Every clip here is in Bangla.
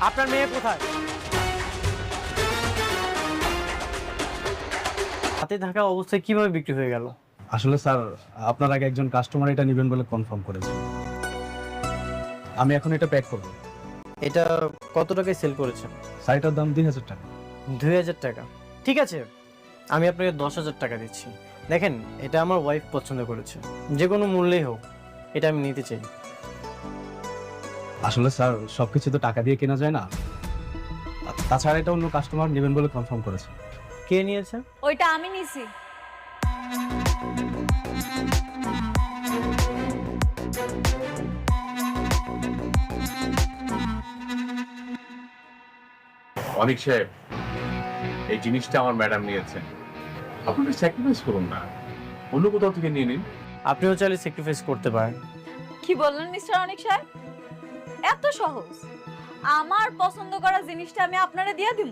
আপনার মেয়ে কোথায়? হাতে থাকা অবস্থায় কিভাবে বিক্রি হয়ে গেল? আসলে স্যার, আপনার আগে একজন কাস্টমার এটা নেবেন বলে কনফার্ম করেছে। আমি এখন এটা প্যাক করব। এটা কত টাকায় সেল করেছেন? শাড়িটার দাম 2000 টাকা। 2000 টাকা? ঠিক আছে, আমি আপনাকে 10,000 টাকা দিচ্ছি। দেখেন, এটা আমার ওয়াইফ পছন্দ করেছে, যে কোনো মূল্যেই হোক এটা আমি নিতে চাই। আসলে স্যার, সবকিছু তো টাকা দিয়ে কেনা যায় না। তাছাড়া এটা অন্য কাস্টমার নেবেন বলে কনফার্ম করেছে। কে নিয়েছে? ওইটা আমি নিছি। অনিক সাহেব, এই জিনিসটা আমার ম্যাডাম নিয়েছেন, আপনারা স্যাক্রিফাইস করুন না, অন্য কোথাও থেকে নিয়ে নিন। আপনিও চাইলে স্যাক্রিফাইস করতে পারেন। কি বললেন মিস্টার অনিক সাহেব? এত সহজ? আমার পছন্দ করা জিনিসটা আমি আপনারে দিয়ে দিব?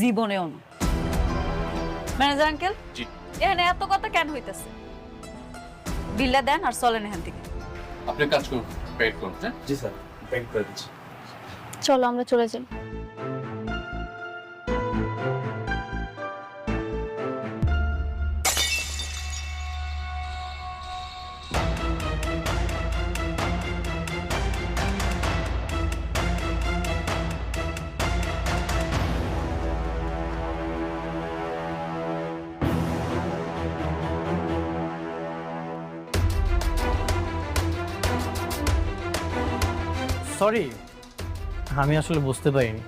জীবনেও না। ম্যানেজার আঙ্কেল, জি। এখানে এত কথা কেন হইতেছে? বিলটা দেন আর চলেন এখান থেকে। আপনি কাজ করুন, পেড করুন। হ্যাঁ, জি স্যার, প্যাক করে দিচ্ছি। চলো আমরা চলে যাই। সরি, আমি আসলে বুঝতে পারিনি।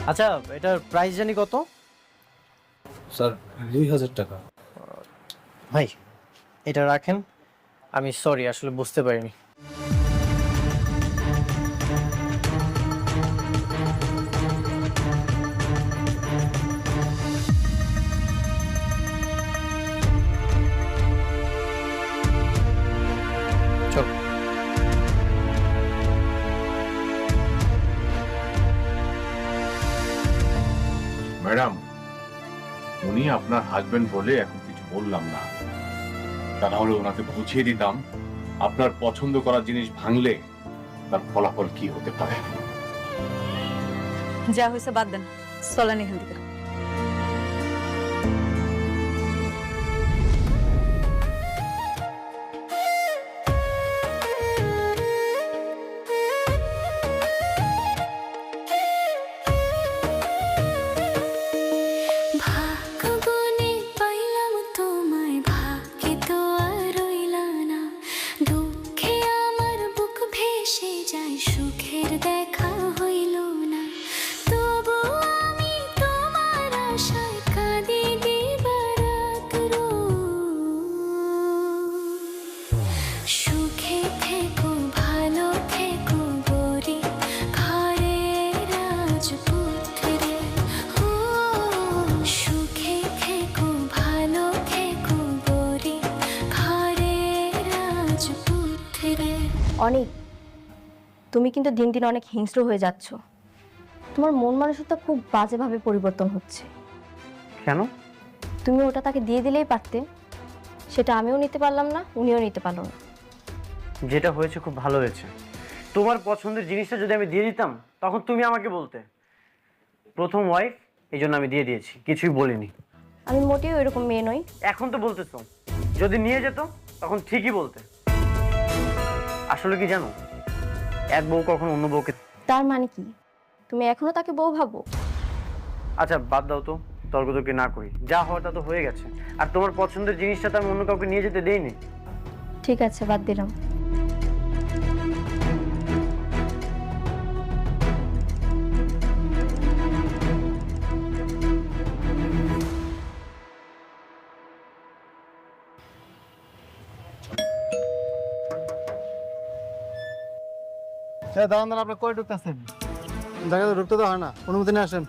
আচ্ছা, এটার প্রাইস জানি কত? স্যার, 2000 টাকা। ভাই, এটা রাখেন। আমি সরি, আসলে বুঝতে পারিনি। চল। ম্যাডাম, উনি আপনার হাজবেন্ড বলে এখন কিছু বললাম না, তা না হলে ওনাকে বুঝিয়ে দিতাম আপনার পছন্দ করা জিনিস ভাঙলে তার ফলাফল কি হতে পারে। যা হয়েছে বাদ দেন, চলেন এখান থেকে। ভাগ্যবনে পাইলাম তোমায়, ভাগ্যে তো আর রইলা না। দুঃখে আমার বুক ভেসে যায়, সুখের দেখা হইল না। তবু আমি তোমার আশায় কাঁদি দিবারাত সুখে থেকো, ভালো থেকো গরি, ঘরের রাজপুত্রে। ও সুখে থেকো, ভালো থেকো গরি, ঘরের রাজপুত্রে। অনেক, তুমি কিন্তু দিন দিন অনেক হিংস্র হয়ে যাচ্ছ। তোমার মন মানসিকতা খুব বাজেভাবে পরিবর্তন হচ্ছে। কেন? তুমি ওটা তাকে দিয়ে দিলেই পারতে, সেটা আমিও নিতে পারলাম না, উনিও নিতে পারলো না। যেটা হয়েছে খুব ভালো হয়েছে। তোমার পছন্দের জিনিসটা যদি আমি দিয়ে দিতাম, তখন তুমি আমাকে বলতে প্রথম ওয়াইফ, এই জন্য আমি দিয়ে দিয়েছি, কিছুই বলিনি। আমি মোটেও এরকম মেয়ে নই। এখন তো বলতেছো, যদি নিয়ে যেত তখন ঠিকই বলতে। আসলে কি জানো, এক বউ কখন অন্য বউকে... তার মানে কি তুমি এখনো তাকে বউ ভাবো? আচ্ছা বাদ দাও তো, তর্কতর্কি না করি, যা হওয়ার তা তো হয়ে গেছে। আর তোমার পছন্দের জিনিসটা তো আমি অন্য কাউকে নিয়ে যেতে দেইনি। ঠিক আছে, বাদ দিলাম। দাঁড়ান দাঁড়ান, আপনি কই ঢুকতেছেন? জায়গাতে ঢুকতে তো হয় না, অনুমতি নিয়ে আসেন।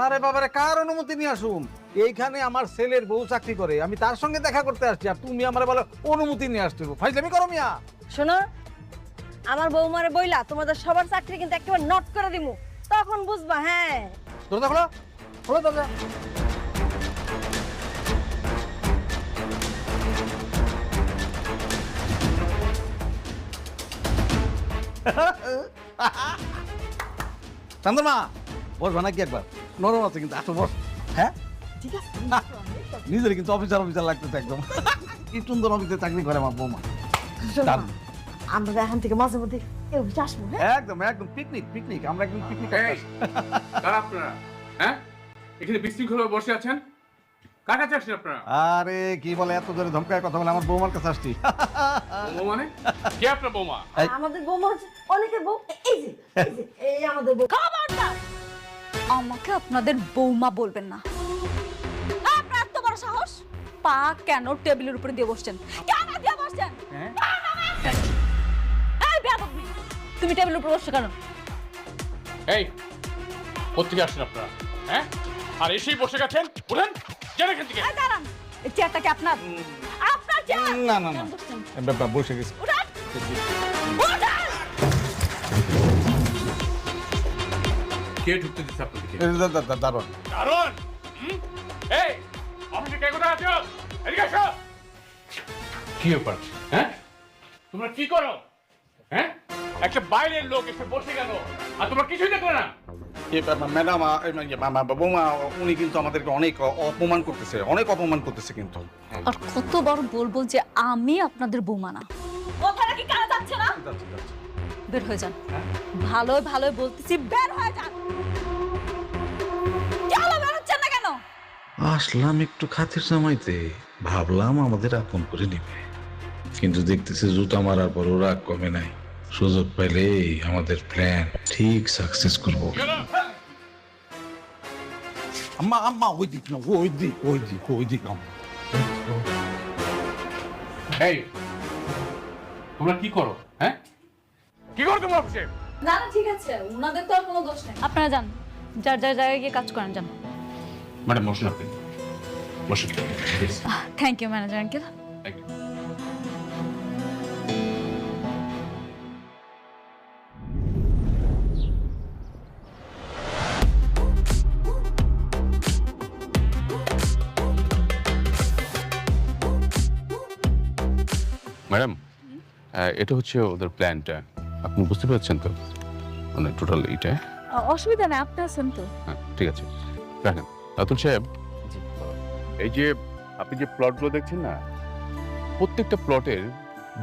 আরে বাবারে, কার অনুমতি নিয়ে আসুন? এইখানে আমার ছেলের বউ চাকরি করে, আমি তার সঙ্গে দেখা করতে আসছি, আর তুমি আমার বলো অনুমতি নিয়ে আসতে? ফাইজলামি করো মিয়া। শোনো, আমার বৌমারে বইলা তোমাদের সবার চাকরি কিন্তু একেবারে নট করে দিমু, তখন বুঝবা। হ্যাঁ, দরজা খোলো, খোলো দরজা। চন্দ্রমা বসবা নাকি একবার? নরম আছে কিন্তু, আসো বস। হ্যাঁ ঠিক আছে নিজের কিন্তু অফিসার লাগতেছে একদম। কি সুন্দর অফিসে চাকরি করে আমার বৌমা। দারুণ। আমরা এখান থেকে মাঝে মধ্যে এই অফিসে আসবো, হ্যাঁ? একদম একদম পিকনিক, আমরা একদম পিকনিক। কারা আপনারা? হ্যাঁ, এখানে বিশৃঙ্খলা বসে আছেন, কার কাছে আসছেন আপনারা? আরে কি বলে, এত জোরে ধমকায় কথা বলে, আমার বৌমার কাছে আসছি। বৌমা মানে কে? আপনার বৌমা? আমাদের বৌমা হচ্ছে অনেকের বউ। এই আমাদের বউ। খবরদার আমাকে আপনাদের বৌমা বলবেন না। আপনার এত বড় সাহস, পা কেন টেবিলের উপরে দিয়ে বসছেন? কেন দিয়ে বসছেন? এই বেয়াদব মেয়ে, তুমি টেবিলের উপরে বসছো কেন? এই কোত্থেকে আসছেন আপনারা? হ্যাঁ, আর এসেই বসে গেছেন? উঠেন, যান এখান থেকে। এই দাঁড়ান, এই চেয়ারটা কি আপনার? আপনার চেয়ার? না না না, কেন বসছেন? বসে গেছি। উঠান! উঠান! কে ঢুকতে দিচ্ছে আপনাদেরকে? দারুণ। কারণ এই অফিসে কে কোথায় আছো? এদিকে আসো। কি ব্যাপার? হ্যাঁ, তোমরা কি করো? হ্যাঁ, একটা বাইরের লোক এসে বসে গেল আর তোমরা কিছুই দেখলে না। ম্যাডাম, বৌমা উনি কিন্তু আমাদেরকে অনেক অপমান করতেছে কিন্তু। আর কতবার বলবো যে আমি আপনাদের বৌমা না? কথাটা কি কানে যাচ্ছে না? বের হয়ে যান। ভালোই ভালোই বলতেছি, বের হয়ে যান। কেন বের হচ্ছেন না কেন? আসলাম একটু খাতির জামাইতে, ভাবলাম আমাদের আপন করে নিবে, কিন্তু দেখতেছে জুতা মারার পর ওরা কমে নাই। সুযোগ পাইলেই আমাদের প্ল্যান ঠিক সাকসেস করবো। আম্মা ওই দিক না, ওই দিক না। এই তোমরা কি করো? হ্যাঁ, কি করো তোমরা অফিসে? না না ঠিক আছে, ওনাদের তো আর কোনো দোষ নেই। আপনারা যান, যার যার জায়গায় গিয়ে কাজ করেন, যান। ম্যাডাম বসুন, আপনি বসুন। Thank you manager uncle. Thank you. Madam, এটা হচ্ছে ওদের প্ল্যানটা, আপনি বুঝতে পারছেন তো? মানে টোটাল এইটা। অসুবিধা নেই, আপনি আছেন তো। হ্যাঁ ঠিক আছে, রাখেন। রাতুল সাহেব, এই যে আপনি যে প্লটগুলো দেখছেন না, প্রত্যেকটা প্লটের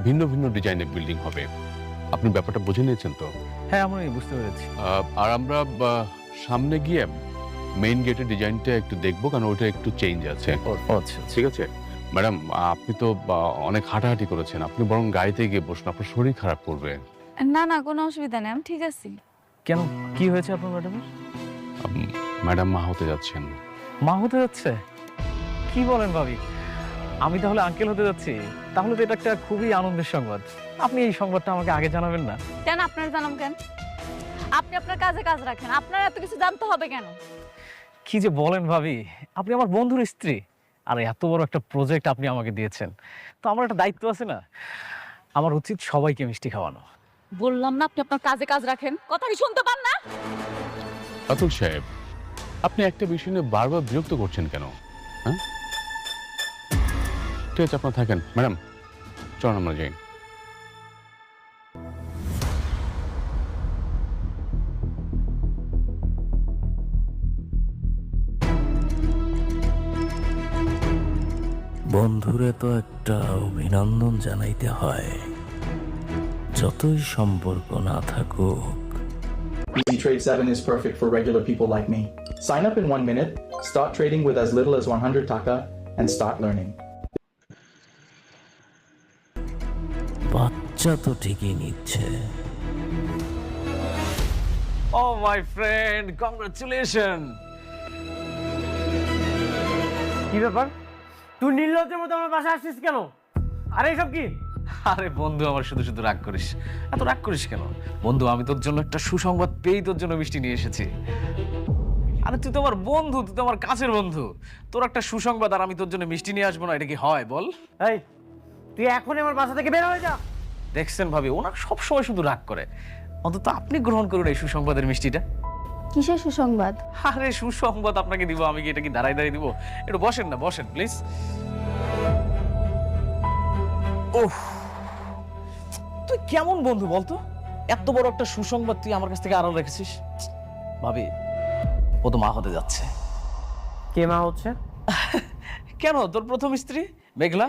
ভিন্ন ভিন্ন ডিজাইনের বিল্ডিং হবে। আপনি ব্যাপারটা বুঝে নিয়েছেন তো? হ্যাঁ, আমি বুঝতে পেরেছি। আর আমরা সামনে গিয়ে মেইন গেটের ডিজাইনটা একটু দেখবো, কারণ ওটা একটু চেঞ্জ আছে। আচ্ছা, ঠিক আছে ম্যাডাম, আপনি তো অনেক হাঁটাহাঁটি করেছেন, আপনি বরং গাড়িতে গিয়ে বসুন, আপনার শরীর খারাপ করবে। না না কোনো অসুবিধা নেই, আমি ঠিক আছি। কেন, কি হয়েছে আপনার ম্যাডামের? ম্যাডাম মা হতে যাচ্ছেন। মা হতে যাচ্ছে? কি বলেন ভাবি? আমি তাহলে আঙ্কেল হতে যাচ্ছি? তাহলে তো এটা একটা খুবই আনন্দের সংবাদ। আপনি এই সংবাদটা আমাকে আগে জানাবেন না? কেন আপনার জানাম কেন? আপনি আপনার কাজে কাজ রাখেন, আপনার এত কিছু জানতে হবে কেন? কি যে বলেন ভাবি, আপনি আমার বন্ধুর স্ত্রী, আর এত বড় একটা প্রজেক্ট আপনি আমাকে দিয়েছেন, তো আমার একটা দায়িত্ব আছে না? আমার উচিত সবাইকে মিষ্টি খাওয়ানো। বললাম না আপনি আপনার কাজে কাজ রাখেন, কথা কি শুনতে পান না? রাতুল সাহেব, আপনি একটা বিষয় নিয়ে বারবার বিরক্ত করছেন কেন? হ্যাঁ, ঠিক আছে আপনার থাকেন। ম্যাডাম চলুন আমরা যাই। বন্ধুরে তো একটা অভিনন্দন জানাইতে হয়, যতই সম্পর্ক না থাকুক। Trade 7 is perfect for regular people like me. Sign up in 1 minute, start trading with as little as 100 taka, and start learning. বাচ্চা তো ঠিকই নিচ্ছে। ও মাই ফ্রেন্ড, কংগ্রাচুলেশন। কি ব্যাপার, তুই নির্লজ্জের মতো আমার বাসায় আসছিস কেন? আরে এসব কি? আরে বন্ধু, আমার শুধু শুধু রাগ করিস, এত রাগ করিস কেন? বন্ধু, আমি তোর জন্য একটা সুসংবাদ পেয়েই তোর জন্য মিষ্টি নিয়ে এসেছি। আরে তুই তো আমার বন্ধু, তুই তো আমার কাছের বন্ধু, তোর একটা সুসংবাদ আর আমি তোর জন্য মিষ্টি নিয়ে আসবো না, এটা কি হয় বল? এই তুই এখনই আমার বাসা থেকে বের হয়ে যা। দেখছেন ভাবি, ওনার সবসময় শুধু রাগ করে, অন্তত আপনি গ্রহণ করুন এই সুসংবাদের মিষ্টিটা। কিসের সুসংবাদ? আরে সুসংবাদ আপনাকে দিব, আমি কি এটা কি দাঁড়াই দাঁড়িয়ে দিব? একটু বসেন না, বসেন প্লিজ। ওহ, তুই কেমন বন্ধু বলতো? এত বড় একটা সুসংবাদ তুই আমার কাছ থেকে আড়াল রেখেছিস। ভাবি, ও তো মা হতে যাচ্ছে। কে মা হচ্ছে? কেন, তোর প্রথম স্ত্রী মেঘলা।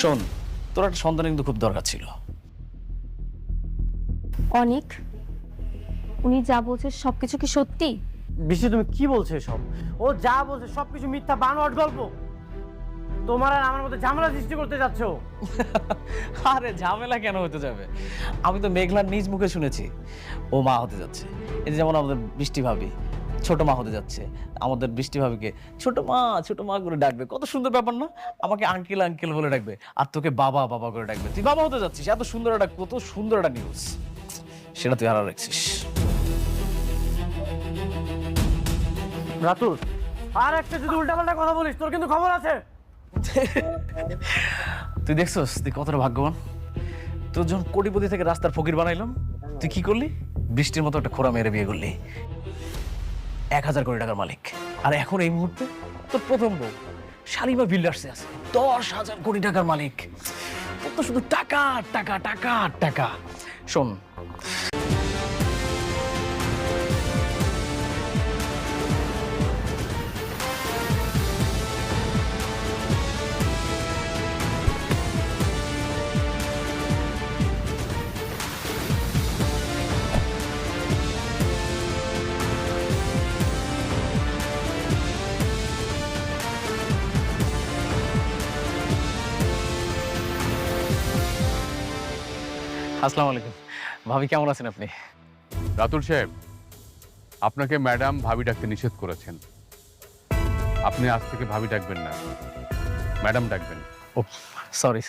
শোন, তোর একটা সন্তান কিন্তু খুব দরকার ছিল। অনেক, উনি যা বলছে সবকিছু কি সত্যি? বৃষ্টি, তুমি কি বলছো সব? ও যা বলছে সবকিছু মিথ্যা বানোয়াট গল্প। তোমার আর আমার মধ্যে ঝামেলা সৃষ্টি করতে যাচ্ছ। আরে ঝামেলা কেন হতে যাবে? আমি তো মেঘলার নিজ মুখে শুনেছি ও মা হতে যাচ্ছে। এই যে যেমন আমাদের বৃষ্টি ভাবি ছোট মা হতে যাচ্ছে, আমাদের বৃষ্টি ভাবিকে ছোট মা করে ডাকবে। কত সুন্দর ব্যাপার না? আমাকে আঙ্কেল আঙ্কেল বলে ডাকবে, আর তোকে বাবা বাবা করে ডাকবে। তুই বাবা হতে যাচ্ছিস, এত সুন্দর একটা, কত সুন্দর একটা নিউজ, সেটা তুই হারা রাখছিস। রাতুল, আর একটা যদি উল্টাপাল্টা কথা বলিস তোর কিন্তু খবর আছে। তুই দেখছস তুই কতটা ভাগ্যবান। তোর যখন কোটিপতি থেকে রাস্তার ফকির বানাইলাম, তুই কি করলি? বৃষ্টির মতো একটা খোরা মেরে বিয়ে করলি, 1000 কোটি টাকার মালিক। আর এখন এই মুহূর্তে তোর প্রথম বউ শালিমা বিল্ডার্সে আছে, 10,000 কোটি টাকার মালিক। তোর তো শুধু টাকা টাকা টাকা টাকা। শোন, আসসালামু আলাইকুম। ভাবি কেমন আছেন আপনি? রাতুল সাহেব, আপনাকে ম্যাডাম ভাবি ডাকতে নিষেধ করেছেন। আপনি আজ থেকে ভাবি ডাকবেন না, ম্যাডাম ডাকবেন। ও সরি।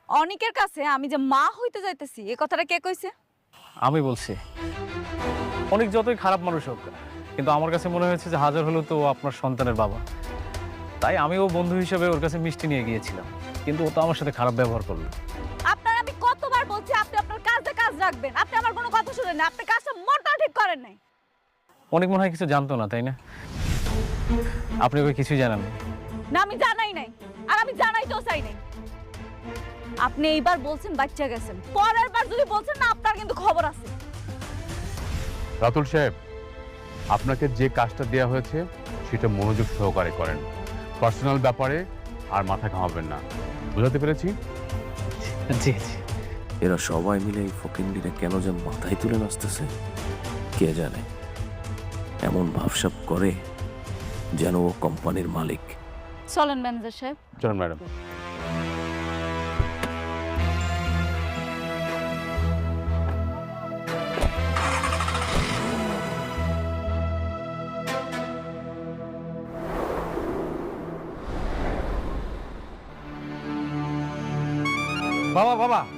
অনেকের কাছে আমি যে মা হইতে যাইতেছি এই কথাটা কে কইছে? আমি বলছি, অনেক যতই খারাপ মানুষ হোক, কিন্তু আমার কাছে মনে হয়েছে যে হাজার হলেও তো ও আপনার সন্তানের বাবা। তাই আমিও বন্ধু হিসেবে ওর কাছে মিষ্টি নিয়ে গিয়েছিলাম, কিন্তু ও তো আমার সাথে খারাপ ব্যবহার করলো। আপনার আমি কতবার বলছি আপনি আপনার কাজে কাজ রাখবেন, আপনি আমার কোনো কথা শুনেন না, আপনি কাজটা মোটেও ঠিক করেন নাই। অনেক মনে হয় কিছু জানতো না, তাই না? আপনি ওকে কিছুই জানান না। না, আমি জানাই নাই, আর আমি জানাইতেও চাই নাই। আপনি এইবার বলছেন বাচ্চা গেছেন, পরের বার যদি বলছেন না আপনার কিন্তু খবর আছে। রাতুল সাহেব, আপনাকে যে কাজটা দেওয়া হয়েছে সেটা মনোযোগ সহকারে করেন। পার্সোনাল ব্যাপারে আর মাথা ঘামাবেন না, বুঝাতে পেরেছি? জি। এরা সবাই মিলে এই ফকিন্ডিটা কেন যেন মাথায় তুলে নাচতেছে কে জানে। এমন ভাবসাব করে যেন ও কোম্পানির মালিক। চলেন ম্যানেজার সাহেব। চলুন ম্যাডাম।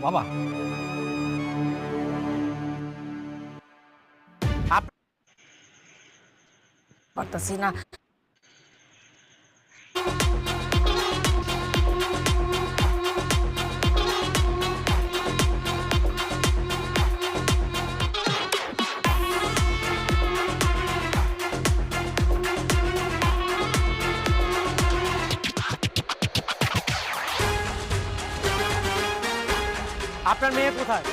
বাবা পারতাছি না। আপনার মেয়ে কোথায়?